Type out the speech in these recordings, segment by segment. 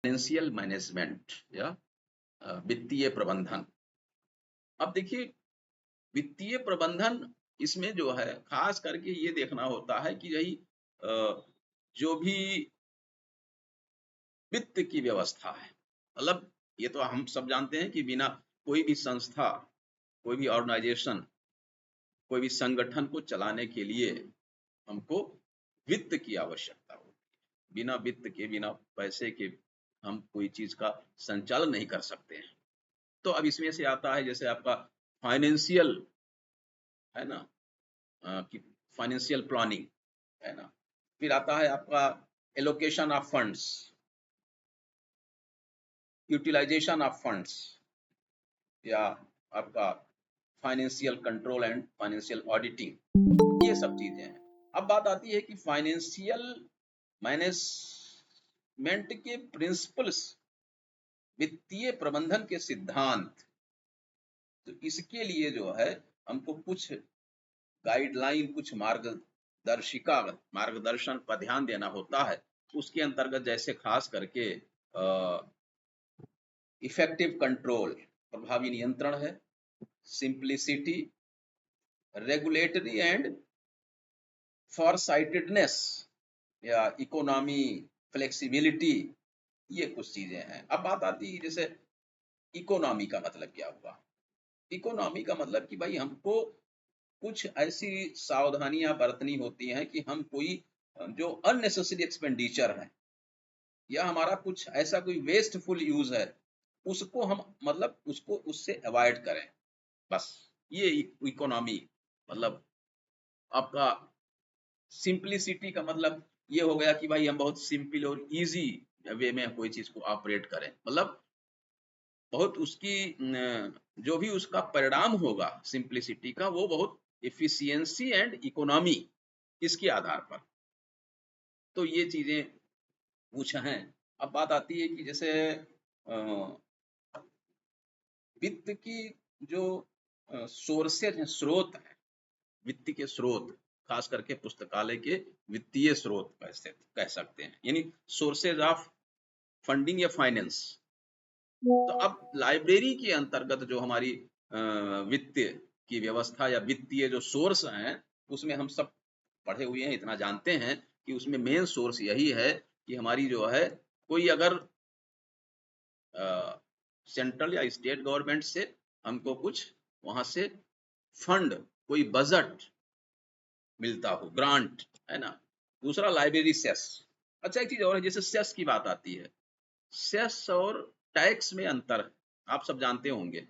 Financial management या वित्तीय प्रबंधन। अब देखिए, वित्तीय प्रबंधन इसमें जो है खास करके ये देखना होता है कि यही जो भी वित्त की व्यवस्था है, मतलब ये तो हम सब जानते हैं कि बिना कोई भी संस्था, कोई भी ऑर्गेनाइजेशन, कोई भी संगठन को चलाने के लिए हमको वित्त की आवश्यकता होती है। बिना वित्त के, बिना पैसे के हम कोई चीज का संचालन नहीं कर सकते हैं। तो अब इसमें से आता है जैसे आपका फाइनेंशियल, है ना, कि फाइनेंशियल प्लानिंग, है ना। फिर आता है आपका allocation of funds, utilisation of funds, या आपका financial control and financial auditing, ये सब चीजें हैं। अब बात आती है कि फाइनेंशियल मैनेजमेंट के प्रिंसिपल्स, वित्तीय प्रबंधन के सिद्धांत। तो इसके लिए जो है हमको कुछ गाइडलाइन, कुछ मार्गदर्शिका, मार्गदर्शन पर ध्यान देना होता है। उसके अंतर्गत जैसे खास करके इफेक्टिव कंट्रोल, प्रभावी नियंत्रण है, सिंप्लिसिटी, रेगुलेटरी एंड फॉरसाइटेडनेस, या इकोनॉमी, फ्लेक्सिबिलिटी, ये कुछ चीजें हैं। अब बात आती है जैसे इकोनॉमी का मतलब क्या हुआ। इकोनॉमी का मतलब कि भाई हमको कुछ ऐसी सावधानियां बरतनी होती हैं कि हम कोई जो अननेसेसरी एक्सपेंडिचर है, या हमारा कुछ ऐसा कोई वेस्टफुल यूज है, उसको हम मतलब उसको उससे अवॉइड करें। बस ये इकोनॉमी मतलब आपका। सिंप्लिसिटी का मतलब ये हो गया कि भाई हम बहुत सिंपल और इजी वे में कोई चीज को ऑपरेट करें, मतलब बहुत उसकी जो भी उसका परिणाम होगा सिंप्लिसिटी का, वो बहुत इफिशियंसी एंड इकोनॉमी, इसके आधार पर। तो ये चीजें कुछ हैं। अब बात आती है कि जैसे वित्त की जो सोर्सेज हैं, स्रोत हैं, वित्त के स्रोत, खास करके पुस्तकालय के वित्तीय स्रोत कह सकते हैं, यानी सोर्सेज ऑफ फंडिंग या फाइनेंस। तो अब लाइब्रेरी के अंतर्गत जो हमारी वित्त की व्यवस्था या वित्तीय जो सोर्स हैं, उसमें हम सब पढ़े हुए हैं, इतना जानते हैं कि उसमें मेन सोर्स यही है कि हमारी जो है कोई अगर सेंट्रल या स्टेट गवर्नमेंट से हमको कुछ वहां से फंड, कोई बजट मिलता हो, ग्रांट, है ना। दूसरा लाइब्रेरी सेस। अच्छा, एक चीज और है, जैसे सेस की बात आती है, सेस और टैक्स में अंतर है, आप सब जानते होंगे।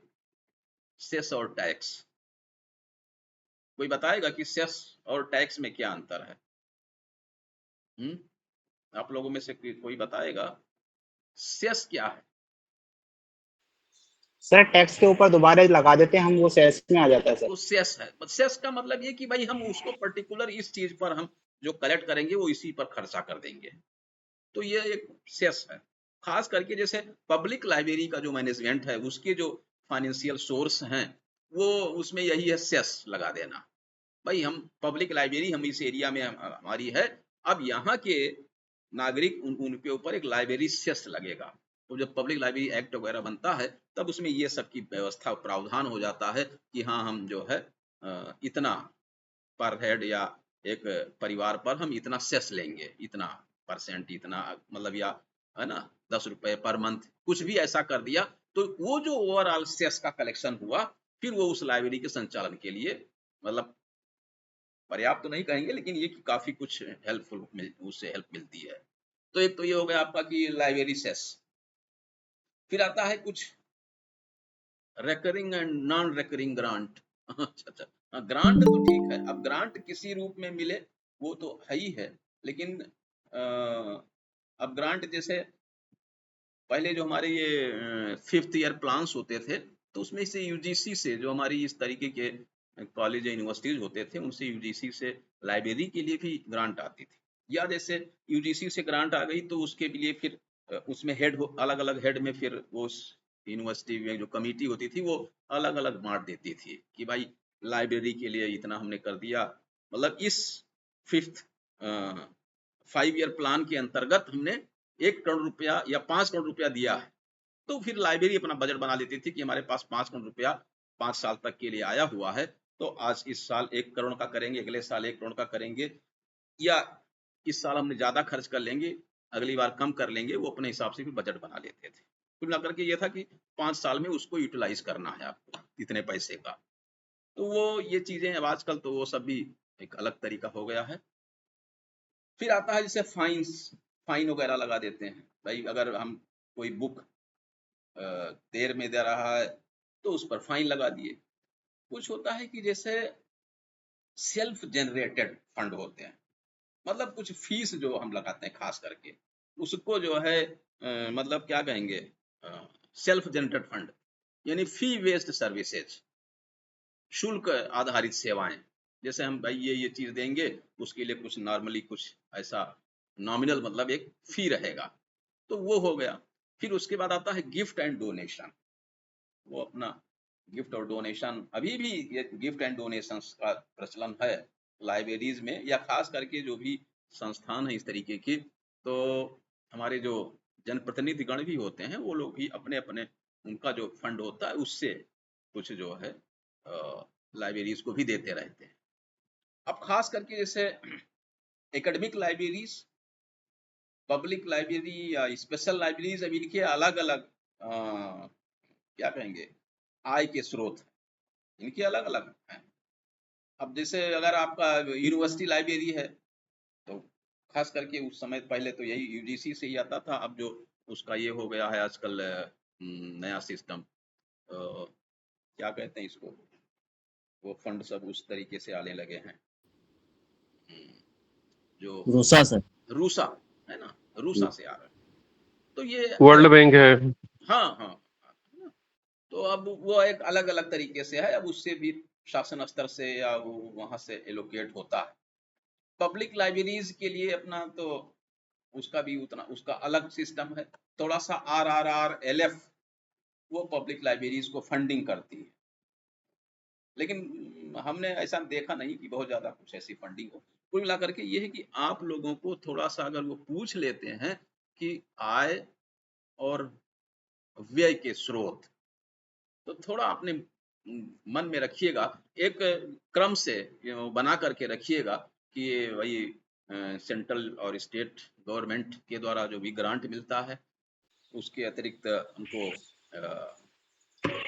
सेस और टैक्स, कोई बताएगा कि सेस और टैक्स में क्या अंतर है? आप लोगों में से कोई बताएगा सेस क्या है? सर टैक्स के ऊपर दोबारा लगा देते हैं हम, वो सेस में आ जाता है सर। वो सेस है। सेस का मतलब ये कि भाई हम उसको पर्टिकुलर इस चीज पर हम जो कलेक्ट करेंगे वो इसी पर खर्चा कर देंगे। तो ये एक सेस है। खास करके जैसे पब्लिक लाइब्रेरी का जो मैनेजमेंट है, उसके जो फाइनेंशियल सोर्स हैं, वो उसमें यही है, सेस लगा देना। भाई हम पब्लिक लाइब्रेरी, हम इस एरिया में हमारी है, अब यहाँ के नागरिक उनके ऊपर एक लाइब्रेरी सेस लगेगा। तो जब पब्लिक लाइब्रेरी एक्ट वगैरह बनता है, तब उसमें ये सब की व्यवस्था, प्रावधान हो जाता है कि हाँ हम जो है इतना पर हेड या एक परिवार पर हम इतना सेस लेंगे, इतना परसेंट, इतना मतलब, या है ना 10 रुपए पर मंथ, कुछ भी ऐसा कर दिया। तो वो जो ओवरऑल सेस का कलेक्शन हुआ, फिर वो उस लाइब्रेरी के संचालन के लिए मतलब पर्याप्त तो नहीं कहेंगे, लेकिन ये कि काफी कुछ हेल्पफुल, उससे हेल्प मिलती है। तो एक तो ये हो गया आपका कि लाइब्रेरी सेस। फिर आता है कुछ recurring and non recurring grant. अच्छा, ग्रांट तो ठीक है, अब ग्रांट किसी रूप में मिले वो तो है ही है, लेकिन अब ग्रांट जैसे पहले जो हमारे ये 5th ईयर प्लान्स होते थे, तो उसमें से यूजीसी से जो हमारी इस तरीके के कॉलेज या यूनिवर्सिटीज होते थे, उनसे यूजीसी से लाइब्रेरी के लिए भी ग्रांट आती थी। या जैसे यूजीसी से ग्रांट आ गई तो उसके लिए फिर उसमें हेड, अलग अलग हेड में फिर वो यूनिवर्सिटी में जो कमेटी होती थी वो अलग अलग बांट देती थी कि भाई लाइब्रेरी के लिए इतना हमने कर दिया, मतलब इस 5th 5 ईयर प्लान के अंतर्गत हमने 1 करोड़ रुपया या 5 करोड़ रुपया दिया है, तो फिर लाइब्रेरी अपना बजट बना लेती थी कि हमारे पास 5 करोड़ रुपया 5 साल तक के लिए आया हुआ है, तो आज इस साल 1 करोड़ का करेंगे, अगले साल 1 करोड़ का करेंगे, या इस साल हमने ज़्यादा खर्च कर लेंगे, अगली बार कम कर लेंगे, वो अपने हिसाब से भी बजट बना लेते थे। कुल मिलाकर के ये था कि 5 साल में उसको यूटिलाइज़ करना है आपको, इतने पैसे का। तो वो ये चीज़ें अब आजकल तो वो सब भी एक अलग तरीका हो गया है। फिर आता है जैसे फाइन वगैरह लगा देते हैं। भाई अगर हम कोई बुक देर में दे रहा है, तो उस पर फाइन लगा दिए। कुछ होता है कि जैसे सेल्फ जनरेटेड फंड होते हैं, मतलब कुछ फीस जो हम लगाते हैं खास करके, उसको जो है मतलब क्या कहेंगे, सेल्फ जनरेटेड फंड, यानी फी बेस्ड सर्विसेज, शुल्क आधारित सेवाएं। जैसे हम भाई ये चीज देंगे, उसके लिए कुछ नॉर्मली कुछ ऐसा नॉमिनल मतलब एक फी रहेगा, तो वो हो गया। फिर उसके बाद आता है गिफ्ट एंड डोनेशन। वो अपना गिफ्ट और डोनेशन, अभी भी ये गिफ्ट एंड डोनेशन का प्रचलन है लाइब्रेरीज में, या खास करके जो भी संस्थान है इस तरीके की, तो हमारे जो जनप्रतिनिधि गण भी होते हैं, वो लोग भी अपने अपने उनका जो फंड होता है उससे कुछ जो है लाइब्रेरीज को भी देते रहते हैं। अब खास करके जैसे एकेडमिक लाइब्रेरीज, पब्लिक लाइब्रेरी या स्पेशल लाइब्रेरीज, अब इनके अलग अलग क्या कहेंगे आय के स्रोत हैं, इनके अलग अलग हैं। अब जैसे अगर आपका यूनिवर्सिटी लाइब्रेरी है, तो खास करके उस समय पहले तो यही यूजीसी से ही आता था, अब जो उसका ये हो गया है आजकल नया सिस्टम, क्या कहते हैं इसको, वो फंड सब उस तरीके से आने लगे हैं, जो रूसा सर। रूसा है ना, रूसा से आ रहा है, तो ये वर्ल्ड बैंक है। हाँ हाँ, तो अब वो एक अलग अलग तरीके से है, अब उससे भी शासन स्तर से या वहां से एलोकेट होता है। पब्लिक लाइब्रेरीज के लिए अपना तो उसका भी उतना उसका अलग सिस्टम है। थोड़ा सा RRR LF वो पब्लिक लाइब्रेरीज को फंडिंग करती है, लेकिन हमने ऐसा देखा नहीं कि बहुत ज्यादा कुछ ऐसी फंडिंग हो। कुल मिलाकर के ये है कि आप लोगों को थोड़ा सा अगर वो पूछ लेते हैं कि आय और व्यय के स्रोत, तो थोड़ा अपने मन में रखिएगा, एक क्रम से बना करके रखिएगा कि भाई सेंट्रल और स्टेट गवर्नमेंट के द्वारा जो भी ग्रांट मिलता है, उसके अतिरिक्त हमको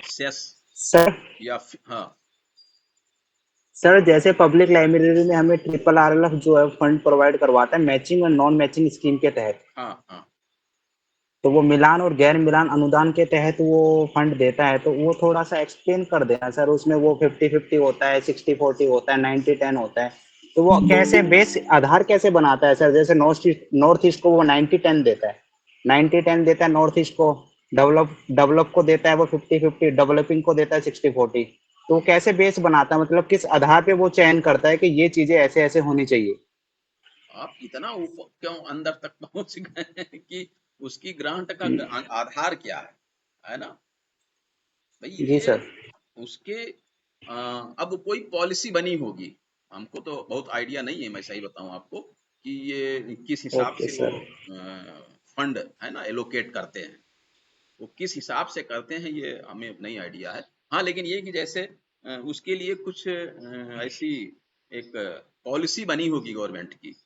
सेस सर या हाँ सर जैसे पब्लिक लाइब्रेरी में हमें RRR जो है फंड प्रोवाइड करवाता है मैचिंग और नॉन मैचिंग स्कीम के तहत, हाँ हाँ तो वो मिलान और गैर मिलान अनुदान के तहत वो फंड देता है, तो वो थोड़ा सा एक्सप्लेन कर देना सर। उसमें वो 50-50 होता है, 60-40 होता है, 90-10 होता है, तो वो कैसे बेस आधार कैसे बनाता है सर? जैसे नॉर्थ ईस्ट को वो 90-10 देता है, 90-10 देता है नॉर्थ ईस्ट को, डेवलप को देता है वो 50-50, डेवलपिंग को देता है 60-40, तो वो कैसे बेस बनाता है, मतलब किस आधार पे वो चयन करता है कि ये चीजें ऐसे ऐसे होनी चाहिए? आप इतना ऊपर क्यों अंदर तक पहुंच गए हैं कि उसकी ग्रांट का आधार क्या है ना भाई, जी ये सर। उसके अब कोई पॉलिसी बनी होगी, हमको तो बहुत आइडिया नहीं है, मैं सही बताऊं आपको कि ये किस हिसाब ओके से वो सर। फंड है ना एलोकेट करते हैं, वो किस हिसाब से करते हैं ये हमें नहीं आइडिया है। हाँ लेकिन ये कि जैसे उसके लिए कुछ ऐसी एक पॉलिसी बनी होगी गवर्नमेंट की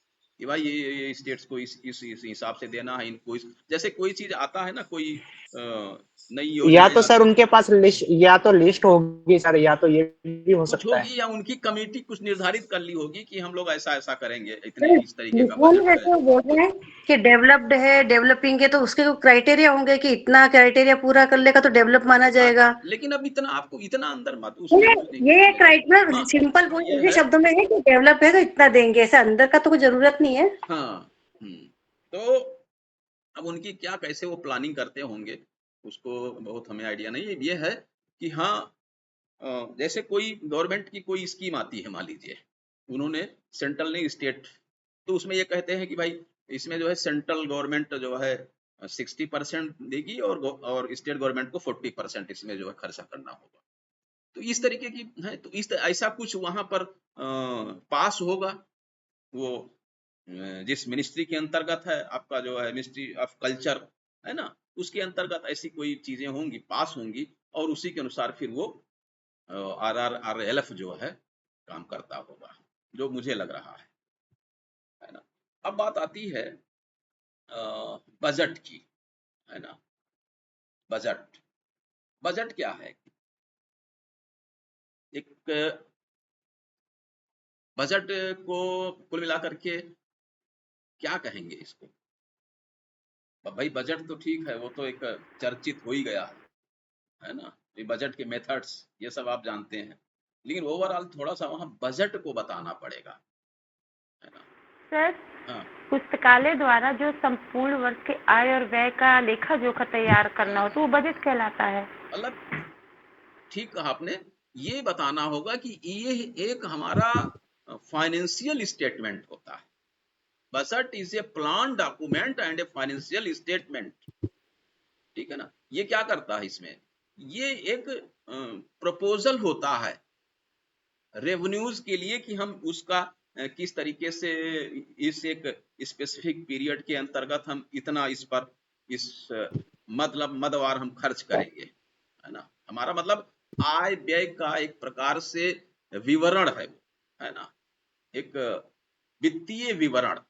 कि भाई ये स्टेट्स को इस हिसाब से देना है इनको, जैसे कोई चीज आता है ना, कोई नई या योजनाएं तो सर आती उनके पास लिस्ट, या तो लिस्ट होगी सर, या तो ये भी हो कुछ सकता है। होगी, या उनकी कमेटी कुछ निर्धारित कर ली होगी कि हम लोग ऐसा ऐसा करेंगे, इतने सर, इस तरीके का वो नहीं बजट है। वैसे वो बोल रहे हैं कि डेवलप्ड है, डेवलपिंग है, तो उसके तो क्राइटेरिया होंगे कि इतना क्राइटेरिया पूरा कर लेगा तो डेवलप माना जाएगा। लेकिन अब इतना आपको इतना अंदर मत उसमें कुछ नहीं ये कीजिएगा। क्राइटेरिया हाँ सिंपल हाँ वो ये इसी है, शब्दों में है कि डेवलप है तो इतना देंगे, ऐसा अंदर का तो कोई जरूरत नहीं है। हाँ तो अब उनकी क्या कैसे वो प्लानिंग करते होंगे, उसको बहुत हमें आइडिया नहीं है। ये है कि हाँ जैसे कोई गवर्नमेंट की कोई स्कीम आती है, मान लीजिए उन्होंने सेंट्रल ने स्टेट, तो उसमें ये कहते हैं कि भाई इसमें जो है सेंट्रल गवर्नमेंट जो है 60% देगी और स्टेट गवर्नमेंट को 40% इसमें जो है खर्चा करना होगा। तो इस तरीके की है, तो ऐसा कुछ वहां पर पास होगा वो जिस मिनिस्ट्री के अंतर्गत है आपका जो है मिनिस्ट्री ऑफ कल्चर है ना, उसके अंतर्गत ऐसी कोई चीजें होंगी, पास होंगी, और उसी के अनुसार फिर वो RRRLF जो है काम करता होगा, जो मुझे लग रहा है ना। अब बात आती है बजट की, है ना। बजट बजट क्या है? एक बजट को कुल मिलाकर के क्या कहेंगे इसको? भाई बजट तो ठीक है, वो तो एक चर्चित हो ही गया है ना। ये बजट के मेथड्स ये सब आप जानते हैं, लेकिन ओवरऑल थोड़ा सा वहाँ बजट को बताना पड़ेगा, है ना। सर, हाँ पुस्तकालय द्वारा जो संपूर्ण वर्ष के आय और व्यय का लेखा जोखा तैयार करना हो तो वो बजट कहलाता है। मतलब ठीक कहा आपने, ये बताना होगा कि ये एक हमारा फाइनेंशियल स्टेटमेंट होता है। Budget is a plan document and a financial statement, ठीक है ना। ये क्या करता है इसमें, ये एक प्रपोजल होता है रेवेन्यूज के लिए कि हम उसका किस तरीके से इस एक स्पेसिफिक पीरियड के अंतर्गत हम इतना इस पर इस मतलब मदवार हम खर्च करेंगे, है ना। हमारा मतलब आय व्यय का एक प्रकार से विवरण है ना, एक वित्तीय विवरण,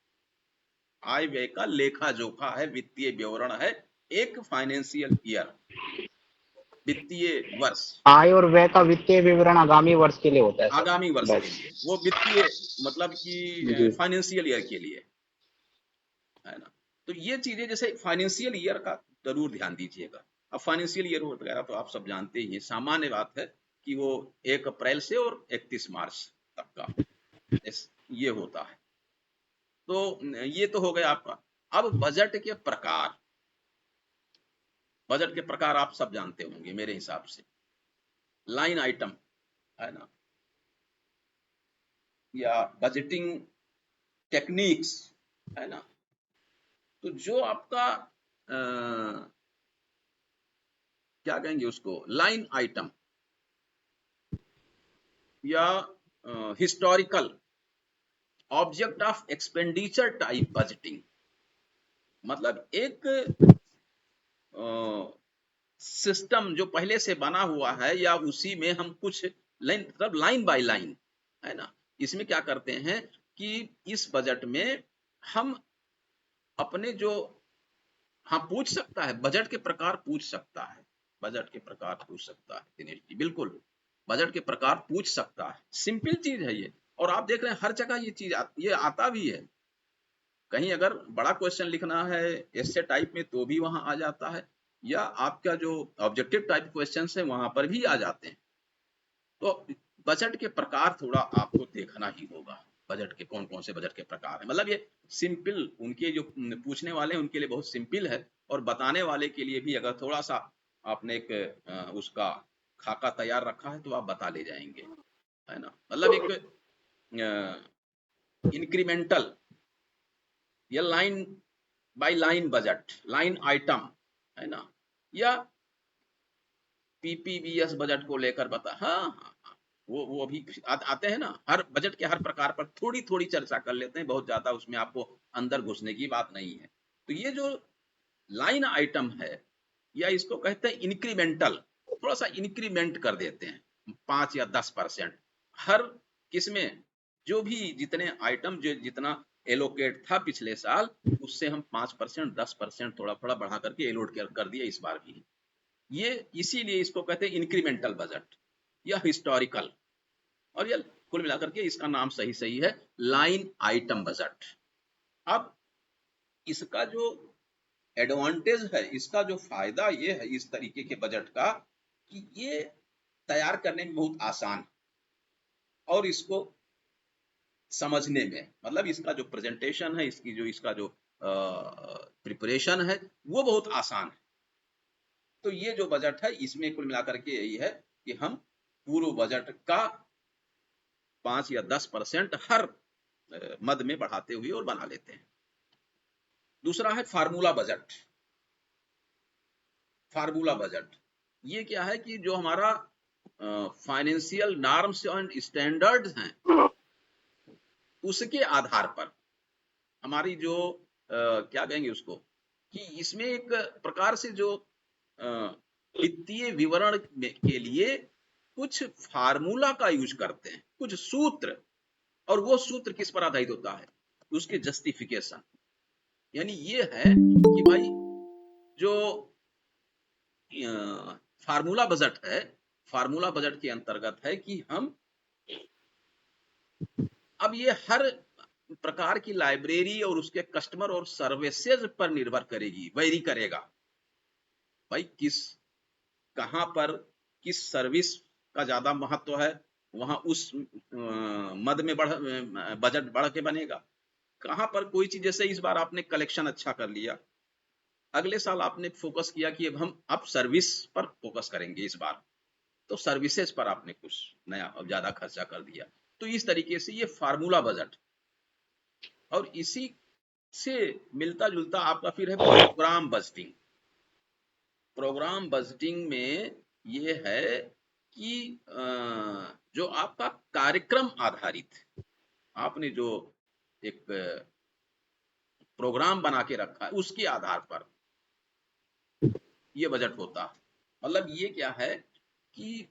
आय व्यय का लेखा जोखा है, वित्तीय विवरण है, एक फाइनेंशियल ईयर, वित्तीय वर्ष, आय और व्यय का वित्तीय विवरण आगामी वर्ष के लिए होता है सर। आगामी वर्ष के बस लिए, वो वित्तीय मतलब जी। कि फाइनेंशियल ईयर के लिए, है ना। तो ये चीजें जैसे फाइनेंशियल ईयर का जरूर ध्यान दीजिएगा। अब फाइनेंशियल ईयर वगैरह तो आप सब जानते ही हैं, सामान्य बात है कि वो 1 अप्रैल से और 31 मार्च तक का ये होता है। तो ये तो हो गया आपका। अब बजट के प्रकार, बजट के प्रकार आप सब जानते होंगे मेरे हिसाब से। लाइन आइटम, है ना, या बजटिंग टेक्निक्स, है ना। तो जो आपका क्या कहेंगे उसको, लाइन आइटम या historical object of expenditure type budgeting, मतलब एक सिस्टम जो पहले से बना हुआ है या उसी में हम कुछ लाइन, मतलब लाइन बाय लाइन, है ना। इसमें क्या करते हैं कि इस बजट में हम अपने जो, हाँ पूछ सकता है, बजट के प्रकार पूछ सकता है, बजट के प्रकार पूछ सकता है दिनेश जी, बिल्कुल बजट के प्रकार पूछ सकता है, सिंपल चीज है ये। और आप देख रहे हैं हर जगह ये चीज ये आता भी है। कहीं अगर बड़ा क्वेश्चन लिखना है ऐसे टाइप में तो भी वहां आ जाता है, या आपका जो ऑब्जेक्टिव टाइप क्वेश्चन है वहां पर भी आ जाते हैं। तो बजट के प्रकार थोड़ा आपको देखना ही होगा, बजट के कौन कौन से बजट के प्रकार हैं। मतलब ये सिंपल, उनके जो पूछने वाले हैं उनके लिए बहुत सिंपल है, और बताने वाले के लिए भी अगर थोड़ा सा आपने एक उसका खाका तैयार रखा है तो आप बता ले जाएंगे, है ना। मतलब एक इंक्रीमेंटल या line by line budget, line item, है ना, या PPBS बजट को लेकर बता, हाँ, वो अभी आते हैं ना, हर बजट के हर प्रकार पर थोड़ी थोड़ी चर्चा कर लेते हैं, बहुत ज्यादा उसमें आपको अंदर घुसने की बात नहीं है। तो ये जो लाइन आइटम है, या इसको कहते हैं इंक्रीमेंटल, थोड़ा सा इंक्रीमेंट कर देते हैं 5 या 10%, हर किसमें जो भी जितने आइटम जो जितना एलोकेट था पिछले साल, उससे हम 5% 10% थोड़ा थोड़ा बढ़ा करके एलोट कर दिया इस बार भी। ये इसीलिए इसको कहते हैं इंक्रीमेंटल बजट या हिस्टोरिकल, और ये कुल मिलाकर के इसका नाम सही सही है लाइन आइटम बजट। अब इसका जो एडवांटेज है, इसका जो फायदा ये है इस तरीके के बजट का, कि ये तैयार करने में बहुत आसान, और इसको समझने में, मतलब इसका जो प्रेजेंटेशन है, इसकी जो इसका जो प्रिपरेशन है वो बहुत आसान है। तो ये जो बजट है इसमें कुल मिलाकर के यही है कि हम पूर्व बजट का 5 या 10% हर मद में बढ़ाते हुए और बना लेते हैं। दूसरा है फार्मूला बजट। फार्मूला बजट ये क्या है कि जो हमारा फाइनेंशियल नॉर्म्स एंड स्टैंडर्ड्स हैं उसके आधार पर हमारी जो क्या कहेंगे उसको, कि इसमें एक प्रकार से जो वित्तीय विवरण के लिए कुछ फार्मूला का यूज करते हैं, कुछ सूत्र, और वो सूत्र किस पर आधारित होता है, उसके जस्टिफिकेशन। यानी ये है कि भाई जो फार्मूला बजट है, फार्मूला बजट के अंतर्गत है कि हम अब ये हर प्रकार की लाइब्रेरी और उसके कस्टमर और सर्विसेज पर निर्भर करेगी, वेरी करेगा भाई किस कहां पर किस सर्विस का ज्यादा महत्व है, वहां उस मद में बजट बढ़ के बनेगा। कहां पर कोई चीज, जैसे इस बार आपने कलेक्शन अच्छा कर लिया, अगले साल आपने फोकस किया कि अब सर्विस पर फोकस करेंगे इस बार, तो सर्विसेज पर आपने कुछ नया अब ज्यादा खर्चा कर दिया। तो इस तरीके से ये फार्मूला बजट, और इसी से मिलता जुलता आपका फिर है प्रोग्राम बजटिंग। प्रोग्राम बजटिंग में ये है कि जो आपका कार्यक्रम आधारित, आपने जो एक प्रोग्राम बना के रखा है उसके आधार पर ये बजट होता है। मतलब ये क्या है कि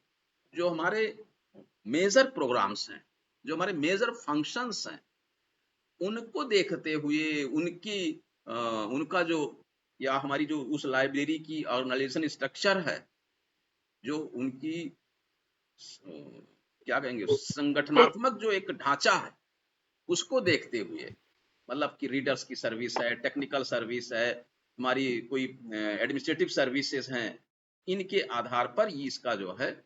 जो हमारे मेजर प्रोग्राम्स हैं, जो हमारे मेजर फंक्शंस हैं, उनको देखते हुए उनका जो, या हमारी जो उस लाइब्रेरी की ऑर्गेनाइजेशन स्ट्रक्चर है, जो उनकी क्या कहेंगे संगठनात्मक जो एक ढांचा है, उसको देखते हुए, मतलब कि रीडर्स की सर्विस है, टेक्निकल सर्विस है, हमारी कोई एडमिनिस्ट्रेटिव सर्विसेज हैं, इनके आधार पर ये इसका जो है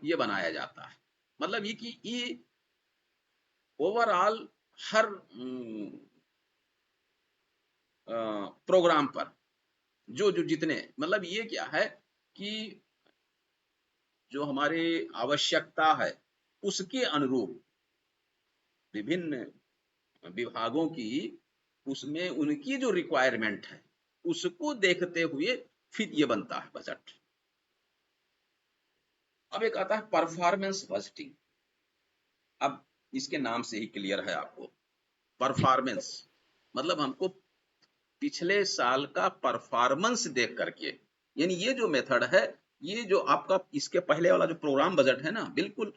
ये बनाया जाता है। मतलब ये कि ये ओवरऑल हर प्रोग्राम पर जो जो जितने, मतलब ये क्या है कि जो हमारे आवश्यकता है उसके अनुरूप विभिन्न विभागों की, उसमें उनकी जो रिक्वायरमेंट है उसको देखते हुए फिर ये बनता है बजट। अब एक आता है परफॉर्मेंस बजटिंग। अब इसके नाम से ही क्लियर है आपको, परफॉर्मेंस मतलब हमको पिछले साल का परफॉर्मेंस देख करके, यानी ये जो मेथड है, ये जो आपका इसके पहले वाला जो प्रोग्राम बजट है ना, बिल्कुल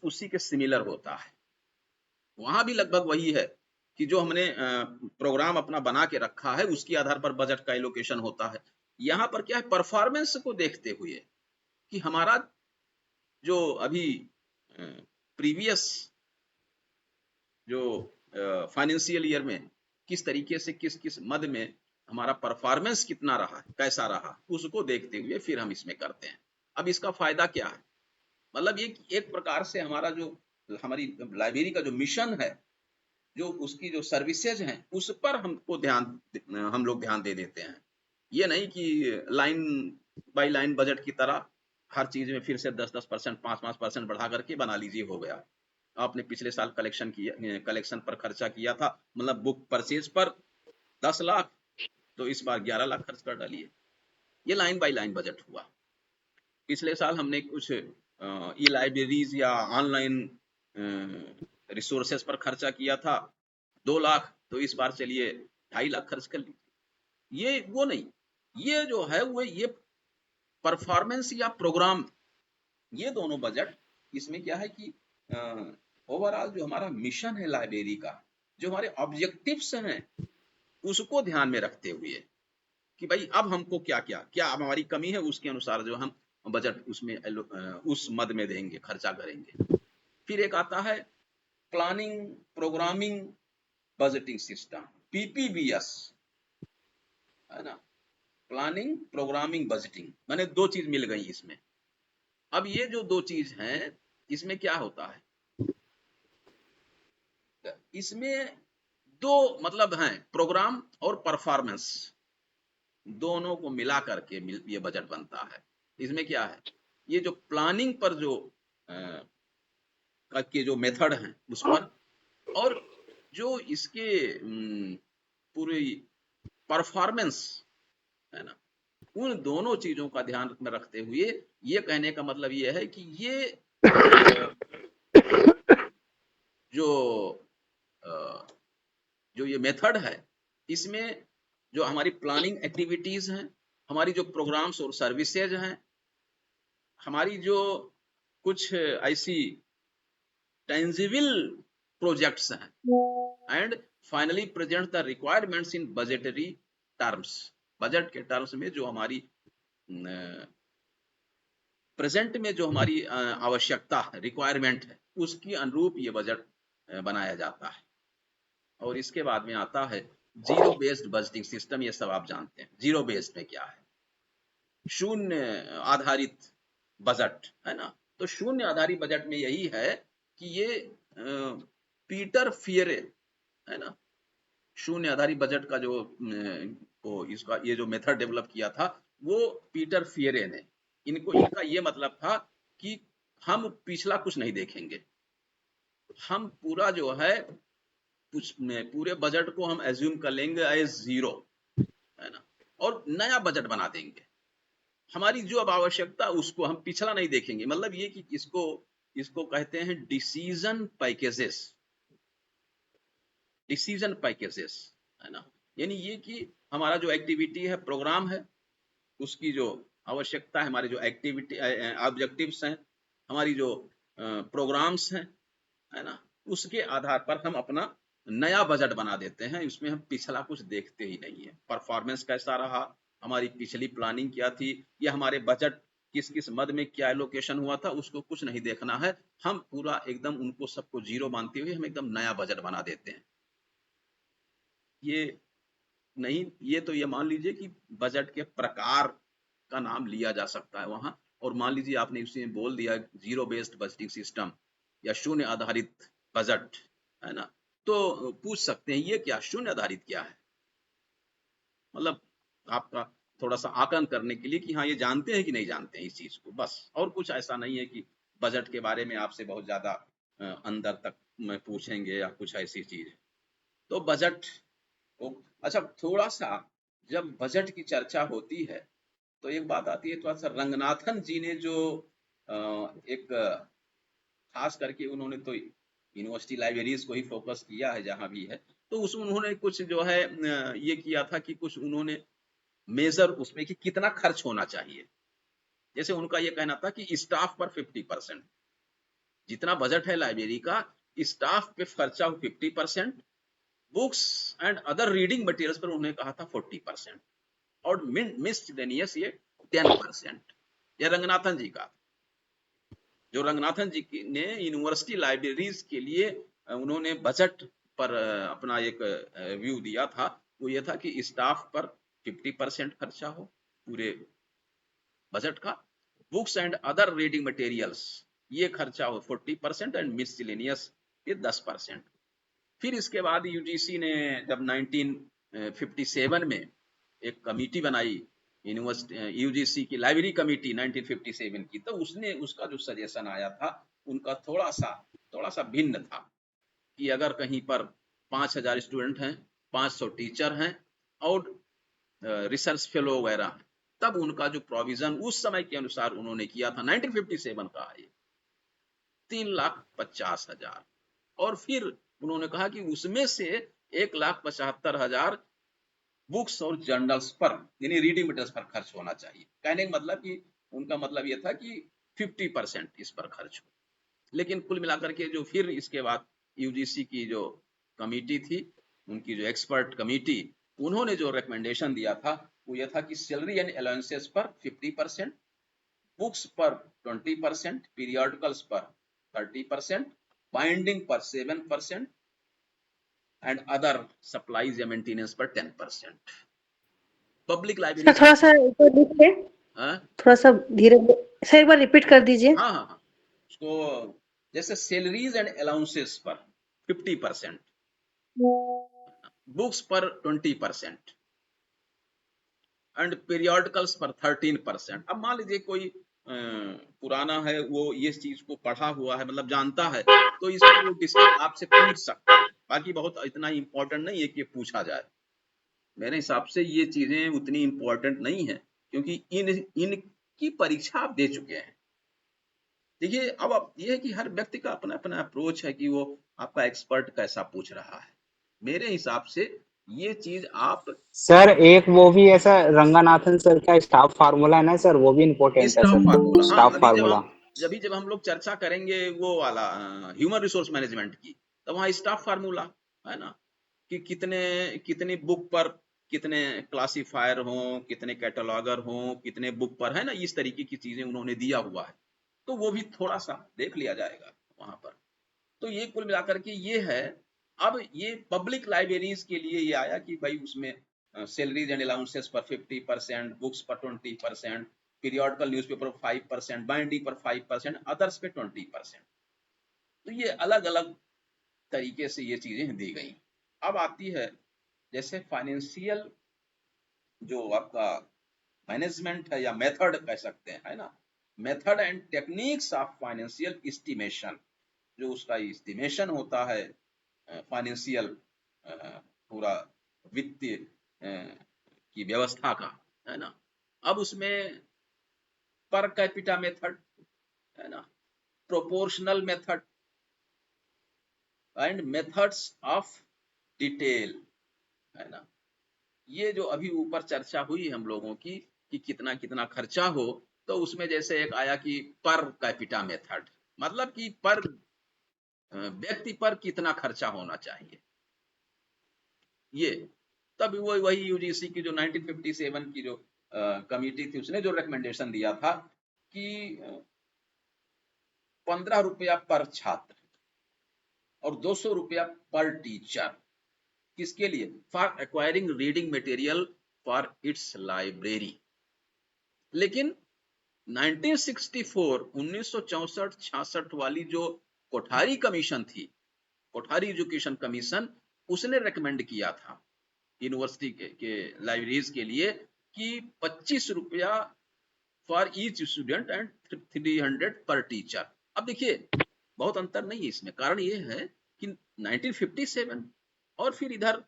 उसी के सिमिलर होता है। वहां भी लगभग वही है कि जो हमने प्रोग्राम अपना बना के रखा है उसके आधार पर बजट का एलोकेशन होता है। यहाँ पर क्या है, परफॉर्मेंस को देखते हुए कि हमारा जो अभी प्रीवियस जो फाइनेंशियल ईयर में किस तरीके से किस किस मद में हमारा परफॉर्मेंस कितना रहा, कैसा रहा, उसको देखते हुए फिर हम इसमें करते हैं। अब इसका फायदा क्या है, मतलब ये एक प्रकार से हमारा जो हमारी लाइब्रेरी का जो मिशन है, जो उसकी जो सर्विसेज हैं, उस पर हमको हम लोग ध्यान दे देते हैं। ये नहीं कि लाइन बाय लाइन बजट की तरह हर चीज में फिर से 10-10%, 5-5% बढ़ा करके बना लीजिए हो गया। आपने पिछले साल कलेक्शन पर खर्चा किया था, मतलब बुक परचेज पर 10 लाख, तो इस बार 11 लाख खर्च कर डालिए। ये लाइन बाय लाइन बजट हुआ। पिछले साल हमने कुछ ई लाइब्रेरीज या ऑनलाइन रिसोर्सेस पर खर्चा किया था 2 लाख, तो इस बार चलिए 2.5 लाख खर्च कर लीजिए। ये वो नहीं, ये जो है वो ये परफॉर्मेंस या प्रोग्राम, ये दोनों बजट, इसमें क्या है कि ओवरऑल जो हमारा मिशन है लाइब्रेरी का, जो हमारे ऑब्जेक्टिव्स हैं, उसको ध्यान में रखते हुए कि भाई अब हमको क्या क्या क्या अब हमारी कमी है, उसके अनुसार जो हम बजट उसमें उस मद में देंगे, खर्चा करेंगे। फिर एक आता है planning programming budgeting system, PPBS, है ना, प्लानिंग प्रोग्रामिंग बजटिंग, माने 2 चीज मिल गई इसमें। अब ये जो 2 चीज हैं, इसमें क्या होता है, इसमें 2 मतलब हैं, प्रोग्राम और परफॉर्मेंस, दोनों को मिला करके ये बजट बनता है। इसमें क्या है, ये जो प्लानिंग पर जो के जो मेथड हैं उस पर, और जो इसके पूरी परफॉर्मेंस है ना, उन दोनों चीजों का ध्यान में रखते हुए, ये कहने का मतलब ये है कि ये जो ये मेथड है, इसमें जो हमारी प्लानिंग एक्टिविटीज हैं, हमारी जो प्रोग्राम्स और सर्विसेज हैं, हमारी जो कुछ ऐसी टेंजिबल प्रोजेक्ट्स हैं, and finally present the requirements in budgetary terms, budget के टर्म्स में जो हमारी प्रेजेंट में जो हमारी आवश्यकता है, रिक्वायरमेंट है, उसकी अनुरूप ये बजट बनाया जाता है। और इसके बाद में आता है जीरो बेस्ड बजटिंग सिस्टम। ये सब आप जानते हैं जीरो बेस्ड में क्या है, शून्य आधारित बजट है ना। तो शून्य आधारित बजट में यही है कि ये पीटर फियरे है ना, शून्य आधारित बजट का जो इसका ये जो मेथड डेवलप किया था वो पीटर फियरे ने, इनका ये मतलब था कि हम पिछला कुछ नहीं देखेंगे, हम पूरा जो है पूरे बजट को हम एज्यूम कर लेंगे एज जीरो है ना, और नया बजट बना देंगे। हमारी जो अब आवश्यकता उसको हम पिछला नहीं देखेंगे। मतलब ये कि इसको कहते हैं डिसीजन पैकेजेस, डिसीजन पैकेजेस है ना। यानी ये कि हमारा जो एक्टिविटी है, प्रोग्राम है, उसकी जो आवश्यकता है, हमारे जो एक्टिविटी ऑब्जेक्टिव्स हैं, हमारी जो प्रोग्राम्स हैं है ना, उसके आधार पर हम अपना नया बजट बना देते हैं। इसमें हम पिछला कुछ देखते ही नहीं है, परफॉर्मेंस कैसा रहा, हमारी पिछली प्लानिंग क्या थी, या हमारे बजट किस किस मद में क्या एलोकेशन हुआ था, उसको कुछ नहीं देखना है। हम पूरा एकदम उनको सबको जीरो मानते हुए हम एकदम नया बजट बना देते हैं। ये नहीं, ये तो ये मान लीजिए कि बजट के प्रकार का नाम लिया जा सकता है वहां, और मान लीजिए आपने उसी में बोल दिया जीरो बेस्ड बजटिंग सिस्टम या शून्य आधारित बजट है ना, तो पूछ सकते हैं ये क्या शून्य आधारित क्या है। मतलब आपका थोड़ा सा आकलन करने के लिए कि हाँ ये जानते हैं कि नहीं जानते हैं इस चीज को, बस। और कुछ ऐसा नहीं है कि बजट के बारे में आपसे बहुत ज्यादा अंदर तक में पूछेंगे या कुछ ऐसी चीज। तो बजट अच्छा, थोड़ा सा जब बजट की चर्चा होती है तो एक बात आती है, थोड़ा सा रंगनाथन जी ने जो एक खास करके उन्होंने तो यूनिवर्सिटी लाइब्रेरीज को ही फोकस किया है जहां भी है, तो उसमें उन्होंने कुछ जो है ये किया था कि कुछ उन्होंने मेजर उसमें कि कितना खर्च होना चाहिए। जैसे उनका ये कहना था कि स्टाफ पर 50%, जितना बजट है लाइब्रेरी का, स्टाफ पे खर्चा हो 50%, books and other reading materials पर उन्होंने कहा था 40%, और मिसलेनियस ये 10%। ये रंगनाथन जी का, जो रंगनाथन जी ने यूनिवर्सिटी लाइब्रेरीज के लिए उन्होंने बजट पर अपना एक व्यू दिया था, वो ये था कि स्टाफ पर 50% खर्चा हो पूरे बजट का, books and other reading materials ये खर्चा हो 40%, एंड मिसलेनियस ये 10%। फिर इसके बाद यूजीसी ने जब 1957 में एक कमेटी बनाई, यूनिवर्सिटी यूजीसी की लाइब्रेरी कमेटी 1957 की, तो उसने उसका जो सजेशन आया था उनका थोड़ा सा भिन्न था कि अगर कहीं पर 5000 स्टूडेंट हैं, 500 टीचर हैं और रिसर्च फेलो वगैरह, तब उनका जो प्रोविजन उस समय के अनुसार उन्होंने किया था 1957 का है 3,50,000, और फिर उन्होंने कहा कि उसमें से 1,75,000 बुक्स और जर्नल्स पर यानी रीडिंग मटेरियल्स पर खर्च होना चाहिए। कहने का मतलब कि उनका मतलब यह था कि 50% इस पर खर्च हो। लेकिन कुल मिलाकर के जो फिर इसके बाद यूजीसी की जो कमेटी थी, उनकी जो एक्सपर्ट कमेटी, उन्होंने जो रिकमेंडेशन दिया था वो यह था कि सैलरी एंड अलाउंसेस पर 50%, बुक्स पर 20%, पीरियडिकल्स पर 30%, बाइंडिंग पर 7%, एंड अदर सप्लाईज या मेंटेनेंस पर 10%। पब्लिक लाइब्रेरी थोड़ा सा लिखिए, थोड़ा सा धीरे सर एक बार रिपीट कर दीजिए। हाँ, उसको जैसे सैलरीज एंड अलाउंसेस पर 50%, बुक्स पर 20% एंड पीरियडिकल्स पर 13%। अब मान लीजिए कोई पुराना है, वो ये चीज को पढ़ा हुआ है, मतलब जानता है, तो इसको वो आपसे पूछ सकता है। बाकी बहुत इतना इम्पोर्टेंट नहीं है कि पूछा जाए, मेरे हिसाब से ये चीजें उतनी इम्पोर्टेंट नहीं है, क्योंकि इनकी परीक्षा आप दे चुके हैं। देखिए अब ये है कि हर व्यक्ति का अपना अपना अप्रोच है कि वो आपका एक्सपर्ट कैसा पूछ रहा है। मेरे हिसाब से ये चीज आप सर एक वो भी ऐसा रंगनाथन सर का स्टाफ फार्मूला है ना सर, वो भी इम्पोर्टेंट है स्टाफ सर, फार्मूला, हाँ, स्टाफ फार्मूला। अभी जब हम लोग चर्चा करेंगे वो वाला ह्यूमन रिसोर्स मैनेजमेंट की, तो वहाँ स्टाफ फार्मूला है ना, कि कितने कितनी बुक पर कितने क्लासिफायर हों, कितने कैटलॉगर हों, कितने बुक पर, है ना, इस तरीके की चीजें उन्होंने दिया हुआ है, तो वो भी थोड़ा सा देख लिया जाएगा वहां पर। तो ये कुल मिलाकर के ये है। अब ये पब्लिक लाइब्रेरीज के लिए ये आया कि भाई उसमें सैलरीज एंड अलाउंसेस पर 50%, बुक्स पर 20%, पीरियोडिकल न्यूज़पेपर पर 5%, बाइंडिंग पर 5%, अदर्स पे 20%। तो ये अलग अलग तरीके से ये चीजें दी गई। अब आती है जैसे फाइनेंशियल जो आपका मैनेजमेंट है या मेथड कह सकते हैं, है ना, method and techniques of financial estimation, जो उसका एस्टिमेशन होता है फाइनेंशियल पूरा वित्तीय की व्यवस्था का, है ना। अब उसमें पर कैपिटा मेथड, है ना, proportional method and methods of detail, है ना। ये जो अभी ऊपर चर्चा हुई हम लोगों की कि कितना कितना खर्चा हो, तो उसमें जैसे एक आया कि पर कैपिटा मेथड, मतलब कि पर व्यक्ति पर कितना खर्चा होना चाहिए। ये तब वो वही यूजीसी की जो 1957 की जो कमिटी थी, उसने जो रिकमेंडेशन दिया था कि 15 रुपया पर छात्र और 200 रुपया पर टीचर, किसके लिए, for acquiring reading material for its library. लेकिन 1964 1964-66 वाली जो कोठारी कमीशन थी, कोठारी एजुकेशन कमीशन, उसने रेकमेंड किया था यूनिवर्सिटी के लाइब्रेरीज के लिए कि 25 रुपया फॉर ईच स्टूडेंट एंड 300 पर टीचर। अब देखिए बहुत अंतर नहीं है इसमें, कारण ये है कि 1957 और फिर इधर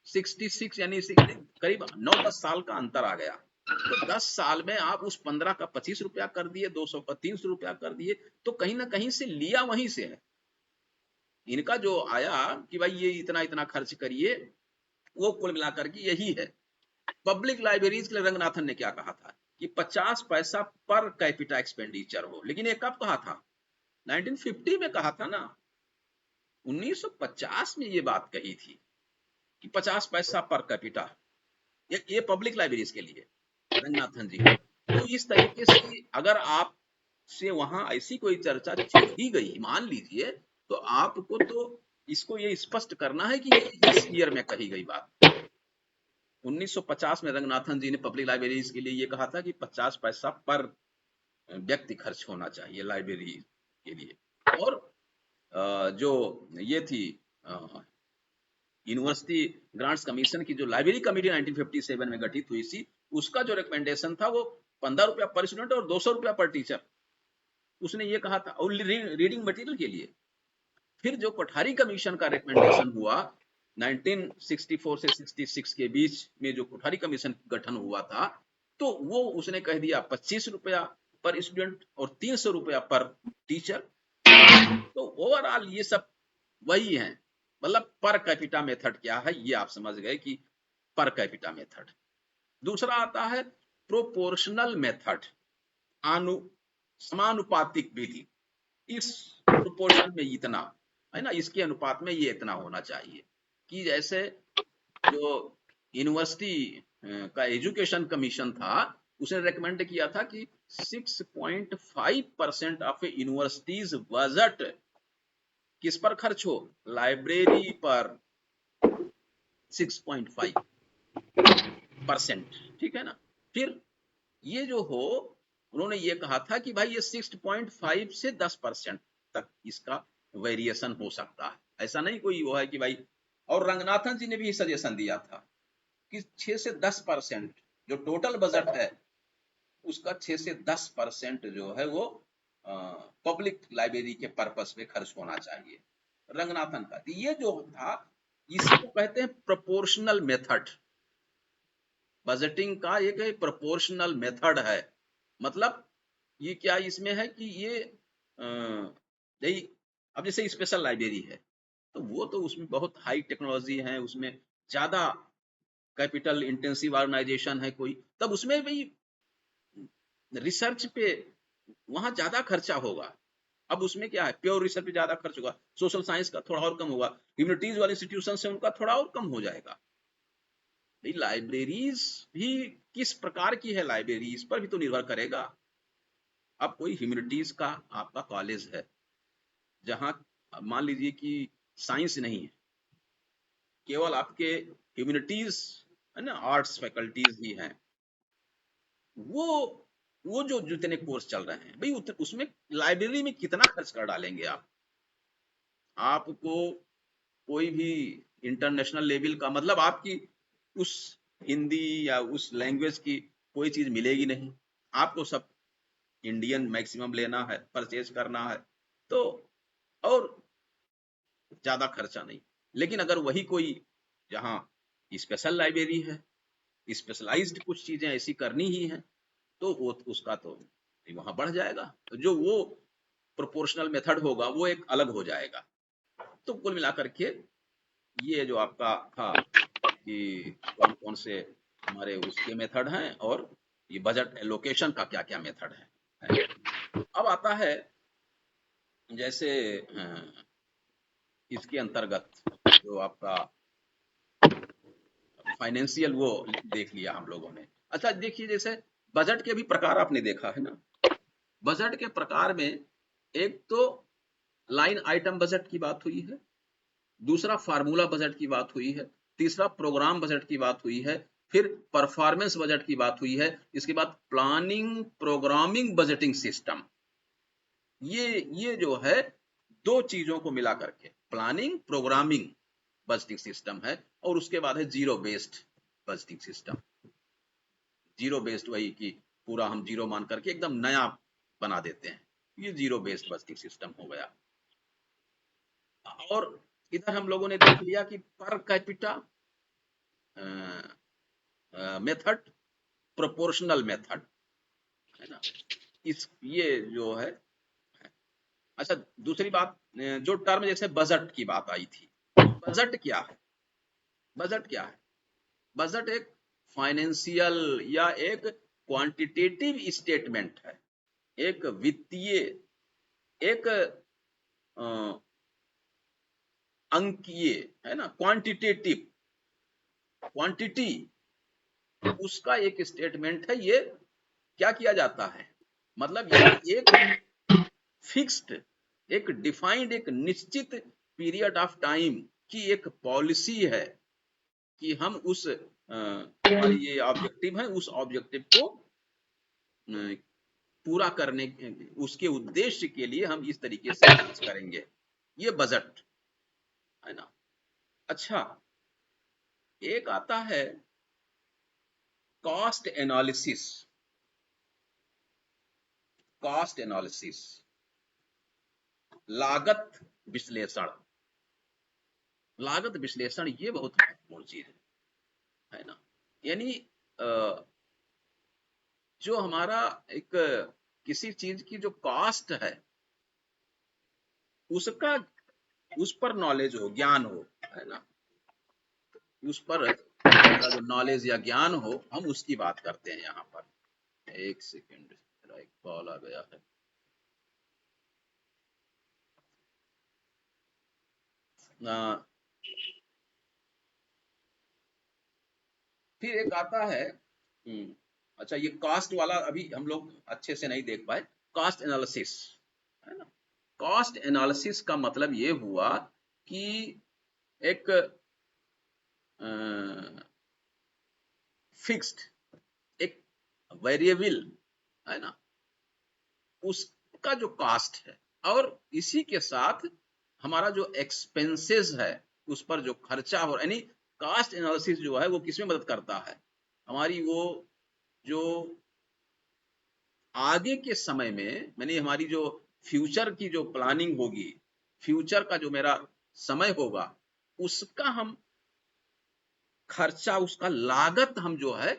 66 यानी करीब 9-10 साल का अंतर आ गया। तो 10 साल में आप उस 15 का 25 रुपया कर दिए, 200 का 300 रुपया कर दिए, तो कहीं ना कहीं से लिया वहीं से है। इनका जो आया कि भाई ये इतना इतना खर्च करिए, वो कुल मिलाकर के यही है। पब्लिक लाइब्रेरीज के लिए रंगनाथन ने क्या कहा था कि 50 पैसा पर कैपिटा एक्सपेंडिचर हो, लेकिन ये कब कहा था, 1950 में कहा था ना, 1950 में ये बात कही थी कि 50 पैसा पर कैपिटा, ये पब्लिक लाइब्रेरीज के लिए रंगनाथन जी। तो इस तरीके से अगर आप से वहां ऐसी कोई चर्चा ही गई, मान लीजिए, तो आपको तो इसको ये स्पष्ट करना है कि ये इस ईयर में कही गई बात। 1950 में रंगनाथन जी ने पब्लिक लाइब्रेरीज के लिए ये कहा था कि 50 पैसा पर व्यक्ति खर्च होना चाहिए लाइब्रेरी के लिए। और जो ये थी यूनिवर्सिटी ग्रांट्स कमीशन की जो लाइब्रेरी कमेटी 1957 में गठित हुई थी, उसका जो रिकमेंडेशन था वो 15 रुपया पर स्टूडेंट और 200 रुपया पर टीचर, उसने ये कहा था। और रीडिंग मटेरियल के लिए फिर जो कोठारी कमीशन का रिकमेंडेशन हुआ 1964 से 66 के बीच में, जो कोठारी कमीशन गठन हुआ था, तो वो उसने कह दिया 25 रुपया पर स्टूडेंट और 300 रुपया पर टीचर। तो ओवरऑल ये सब वही है, मतलब पर कैपिटा मेथड क्या है ये आप समझ गए कि पर कैपिटा मेथड। दूसरा आता है प्रोपोर्शनल मेथड, समानुपातिक विधि। इस प्रोपोर्शन में इतना, है ना, इसके अनुपात में ये इतना होना चाहिए। कि जैसे जो यूनिवर्सिटी का एजुकेशन कमीशन था, उसने रेकमेंड किया था कि 6.5% ऑफ यूनिवर्सिटीज बजट किस पर खर्च हो, लाइब्रेरी पर 6.5%, ठीक है ना। फिर ये जो हो, उन्होंने ये कहा था कि भाई ये 6.5 से 10% तक इसका वेरिएशन हो सकता है, ऐसा नहीं कोई वो है कि भाई। और रंगनाथन जी ने भी सजेशन दिया था कि 6 से 10% जो टोटल बजट है उसका 6 से 10% जो है वो पब्लिक लाइब्रेरी के पर्पस पे खर्च होना चाहिए, रंगनाथन का। ये जो था इसको कहते हैं प्रोपोर्शनल मेथड। बजटिंग का एक प्रोपोर्शनल मेथड है। मतलब ये क्या इसमें है कि ये अब जैसे स्पेशल लाइब्रेरी है, तो वो तो उसमें बहुत हाई टेक्नोलॉजी है, उसमें ज्यादा कैपिटल इंटेंसिव ऑर्गेनाइजेशन है कोई, तब उसमें भी रिसर्च पे वहां ज्यादा खर्चा होगा। अब उसमें क्या है, प्योर रिसर्च पे ज्यादा खर्च होगा, सोशल साइंस का थोड़ा और कम होगा, ह्यूमैनिटीज वाले इंस्टीट्यूशन से उनका थोड़ा और कम हो जाएगा। भाई लाइब्रेरीज भी किस प्रकार की है लाइब्रेरी, इस पर भी तो निर्भर करेगा। अब कोई ह्यूमैनिटीज का आपका कॉलेज है, जहां मान लीजिए कि साइंस नहीं है, केवल आपके ह्यूमैनिटीज है ना, आर्ट्स फैकल्टीज ही हैं, वो वो जो जितने कोर्स चल रहे हैं भाई उसमें लाइब्रेरी में कितना खर्च कर डालेंगे आप? आपको कोई भी इंटरनेशनल लेवल का मतलब आपकी उस हिंदी या उस लैंग्वेज की कोई चीज मिलेगी नहीं, आपको सब इंडियन मैक्सिमम लेना है, परचेज करना है, तो और ज्यादा खर्चा नहीं। लेकिन अगर वही कोई जहाँ स्पेशल लाइब्रेरी है, स्पेशलाइज्ड कुछ चीजें ऐसी करनी ही है, तो वो उसका तो वहां बढ़ जाएगा, तो जो वो प्रोपोर्शनल मेथड होगा वो एक अलग हो जाएगा। तो कुल मिलाकर के ये जो आपका था कि कौन कौन से हमारे उसके मेथड हैं और ये बजट एलोकेशन का क्या क्या मेथड है। अब आता है जैसे इसके अंतर्गत जो आपका फाइनेंशियल वो देख लिया हम लोगों ने। अच्छा देखिए, जैसे बजट के भी प्रकार आपने देखा है ना, बजट के प्रकार में एक तो लाइन आइटम बजट की बात हुई है, दूसरा फार्मूला बजट की बात हुई है, तीसरा प्रोग्राम बजट की बात हुई है, फिर परफॉर्मेंस बजट की बात हुई है, इसके बाद प्लानिंग प्रोग्रामिंग बजटिंग सिस्टम। ये जो है दो चीजों को मिला करके प्लानिंग प्रोग्रामिंग बजटिंग सिस्टम है, और उसके बाद है zero based budgeting system. Zero based वही कि पूरा हम जीरो मान करके एकदम नया बना देते हैं, ये जीरो बेस्ड बजटिंग सिस्टम हो गया। और इधर हम लोगों ने देख लिया कि per capita method, proportional method, है ना, इस ये जो है। अच्छा दूसरी बात, जो टर्म जैसे बजट की बात आई थी, बजट क्या है? बजट क्या है? बजट एक फाइनेंशियल या एक क्वांटिटेटिव स्टेटमेंट है, एक वित्तीय, एक अंकीय, है ना, क्वांटिटेटिव, क्वांटिटी उसका एक स्टेटमेंट है। ये क्या किया जाता है, मतलब ये एक फिक्स्ड, एक डिफाइंड, एक निश्चित पीरियड ऑफ टाइम की एक पॉलिसी है कि हम उस हमारी ये ऑब्जेक्टिव है, उस ऑब्जेक्टिव को पूरा करने, उसके उद्देश्य के लिए हम इस तरीके से खर्च करेंगे, ये बजट है ना। अच्छा एक आता है कॉस्ट एनालिसिस। कॉस्ट एनालिसिस, लागत विश्लेषण। लागत विश्लेषण ये बहुत महत्वपूर्ण चीज है ना। यानी जो हमारा एक किसी चीज की जो कॉस्ट है उसका, उस पर नॉलेज हो, ज्ञान हो, है ना, उस पर जो नॉलेज या ज्ञान हो, हम उसकी बात करते हैं यहाँ पर। एक सेकेंड, मेरा एक कॉल आ गया है। फिर एक आता है अच्छा ये कॉस्ट वाला अभी हम लोग अच्छे से नहीं देख पाए, कॉस्ट एनालिसिस, है ना। कॉस्ट एनालिसिस का मतलब ये हुआ कि एक फिक्स्ड, एक वेरिएबल, है ना, उसका जो कॉस्ट है, और इसी के साथ हमारा जो एक्सपेंसेस है, उस पर जो खर्चा हो, यानी कॉस्ट एनालिसिस जो है वो किसमें मदद करता है, हमारी वो जो आगे के समय में, यानी हमारी जो फ्यूचर की जो प्लानिंग होगी, फ्यूचर का जो मेरा समय होगा, उसका हम खर्चा, उसका लागत हम जो है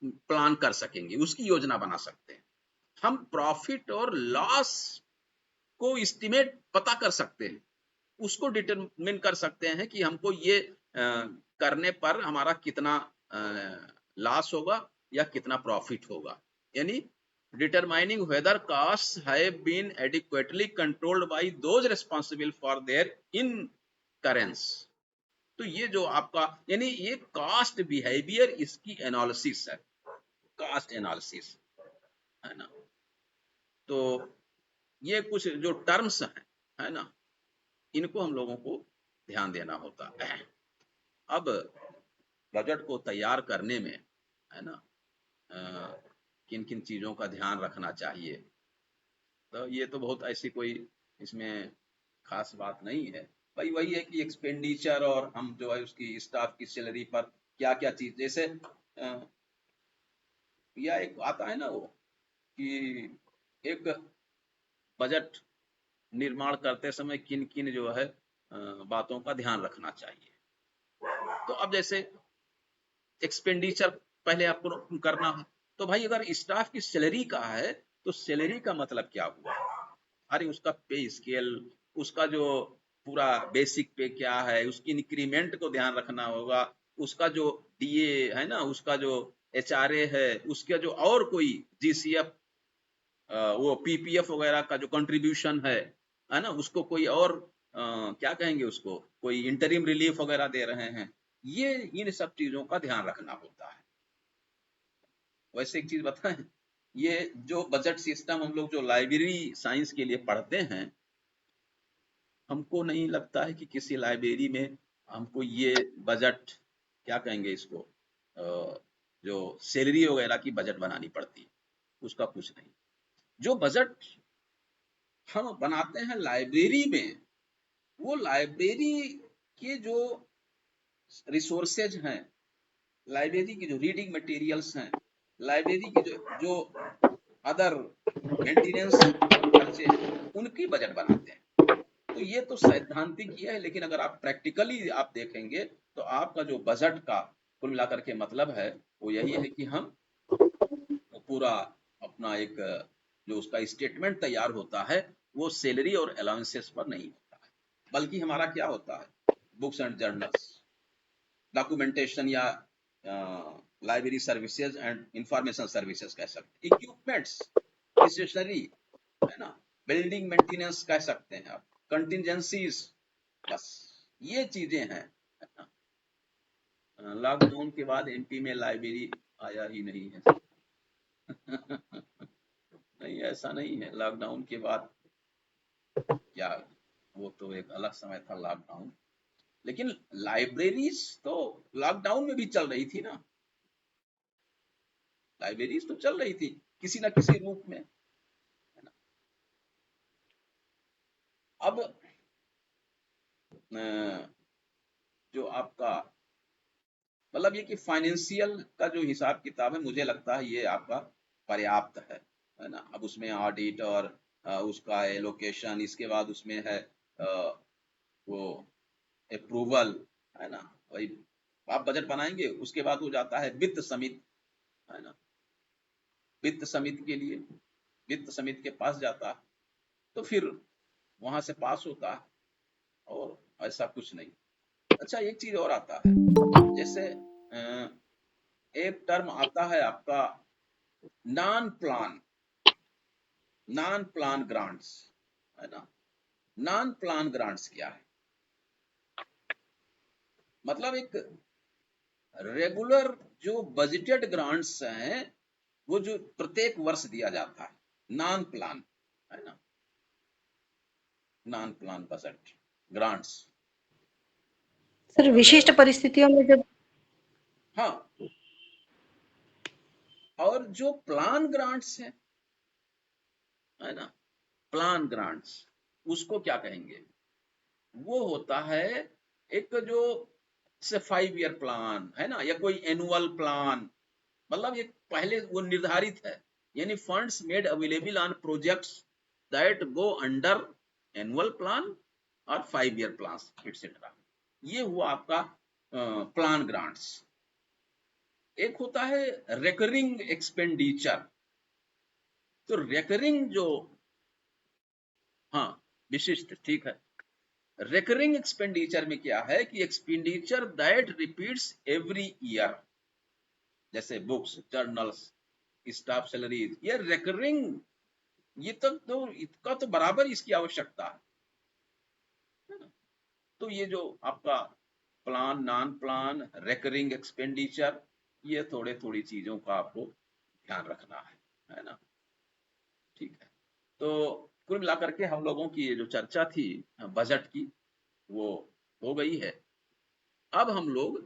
प्लान कर सकेंगे, उसकी योजना बना सकते हैं। हम प्रॉफिट और लॉस को एस्टिमेट पता कर सकते हैं, उसको डिटरमिन कर सकते हैं कि हमको ये करने पर हमारा कितना लॉस होगा या कितना प्रॉफिट होगा, यानी determining whether cost have been adequately controlled by those responsible for their incurrence. तो ये जो आपका यानी ये कास्ट बिहेवियर, इसकी एनालिसिस है, कास्ट एनालिसिस, है ना। तो ये कुछ जो टर्म्स हैं, है ना, इनको हम लोगों को ध्यान देना होता है। अब बजट को तैयार करने में, है ना, किन किन चीजों का ध्यान रखना चाहिए, तो ये तो बहुत ऐसी कोई इसमें खास बात नहीं है भाई। वही है कि एक्सपेंडिचर और हम जो है उसकी स्टाफ की सैलरी पर क्या क्या चीज, जैसे या एक आता है ना वो कि एक बजट निर्माण करते समय किन किन जो है बातों का ध्यान रखना चाहिए। तो अब जैसे एक्सपेंडिचर पहले आपको करना है, तो भाई अगर स्टाफ की सैलरी का है तो सैलरी का मतलब क्या हुआ, अरे उसका पे स्केल, उसका जो पूरा बेसिक पे क्या है, उसकी इंक्रीमेंट को ध्यान रखना होगा, उसका जो डीए है ना, उसका जो एचआरए है, उसका जो और कोई जीसीएफ वो पीपीएफ वगैरह का जो कंट्रीब्यूशन है ना, उसको कोई और क्या कहेंगे उसको, कोई इंटरिम रिलीफ वगैरह दे रहे हैं, ये इन सब चीजों का ध्यान रखना होता है। वैसे एक चीज बताएं, ये जो बजट सिस्टम हम लोग जो लाइब्रेरी साइंस के लिए पढ़ते हैं, हमको नहीं लगता है कि किसी लाइब्रेरी में हमको ये बजट क्या कहेंगे इसको जो सैलरी वगैरह की बजट बनानी पड़ती, उसका कुछ नहीं। जो बजट हम बनाते हैं लाइब्रेरी में, वो लाइब्रेरी के जो रिसोर्सेज हैं, लाइब्रेरी की जो रीडिंग मटेरियल्स हैं, लाइब्रेरी की जो अदर मेंटेनेंस खर्चे हैं, उनकी बजट बनाते हैं। तो ये तो सैद्धांतिक ही है, लेकिन अगर आप प्रैक्टिकली आप देखेंगे तो आपका जो बजट का कुल मिलाकर के मतलब है वो यही है कि हम पूरा अपना एक जो उसका स्टेटमेंट तैयार होता है वो सैलरी और अलाउंसेस पर नहीं होता है, बल्कि हमारा क्या होता है, बुक्स एंड जर्नल्स, डॉक्यूमेंटेशन या library services and information services कह सकते, इक्विपमेंट्स, स्टेशनरी, है ना, बिल्डिंग मेंटेनेंस कह सकते हैं आप, कंटिजेंसीज, बस ये चीजें हैं। लॉकडाउन के बाद एमपी में लाइब्रेरी आया ही नहीं है। नहीं, ऐसा नहीं है, लॉकडाउन के बाद क्या, वो तो एक अलग समय था लॉकडाउन, लेकिन लाइब्रेरीज तो लॉकडाउन में भी चल रही थी ना, लाइब्रेरीज तो चल रही थी किसी ना किसी रूप में, है ना। अब जो आपका मतलब ये कि फाइनेंशियल का जो हिसाब किताब है, मुझे लगता है ये आपका पर्याप्त है ना। अब उसमें ऑडिट और उसका एलोकेशन, इसके बाद उसमें है वो अप्रूवल, है ना, वही आप बजट बनाएंगे, उसके बाद हो जाता है वित्त समिति, है ना, वित्त समिति के लिए वित्त समिति के पास जाता है, तो फिर वहां से पास होता है, और ऐसा कुछ नहीं। अच्छा, एक चीज और आता है, जैसे एक टर्म आता है आपका नॉन प्लान ग्रांट्स, है ना। नॉन प्लान ग्रांट्स क्या है, मतलब एक रेगुलर जो बजटेड ग्रांट्स हैं वो जो प्रत्येक वर्ष दिया जाता है, नॉन प्लान, है ना, non plan budget grants. Sir विशिष्ट परिस्थितियों में जब, हाँ, और जो प्लान ग्रांट्स है ना, प्लान ग्रांट्स, उसको क्या कहेंगे, वो होता है एक जो से 5 ईयर प्लान, है ना, या कोई एनुअल प्लान, मतलब ये पहले वो निर्धारित है, यानी funds made available on projects that go under annual plan और 5 ईयर प्लान एटसेट्रा। ये हुआ आपका प्लान ग्रांट्स। एक होता है रेकरिंग एक्सपेंडिचर, तो रेकरिंग जो, हाँ, विशिष्ट, ठीक है, रिकरिंग एक्सपेंडिचर में क्या है कि expenditure that repeats every year, जैसे बुक्स, जर्नल्स, स्टाफ सैलरीज, ये रिकरिंग, ये तक तो इसका तो बराबर इसकी आवश्यकता है ना। तो ये जो आपका plan, non plan, recurring expenditure, ये थोड़े थोड़ी चीजों का आपको ध्यान रखना है ना। ठीक है, तो कुल मिलाकर के हम लोगों की ये जो चर्चा थी बजट की, वो हो गई है। अब हम लोग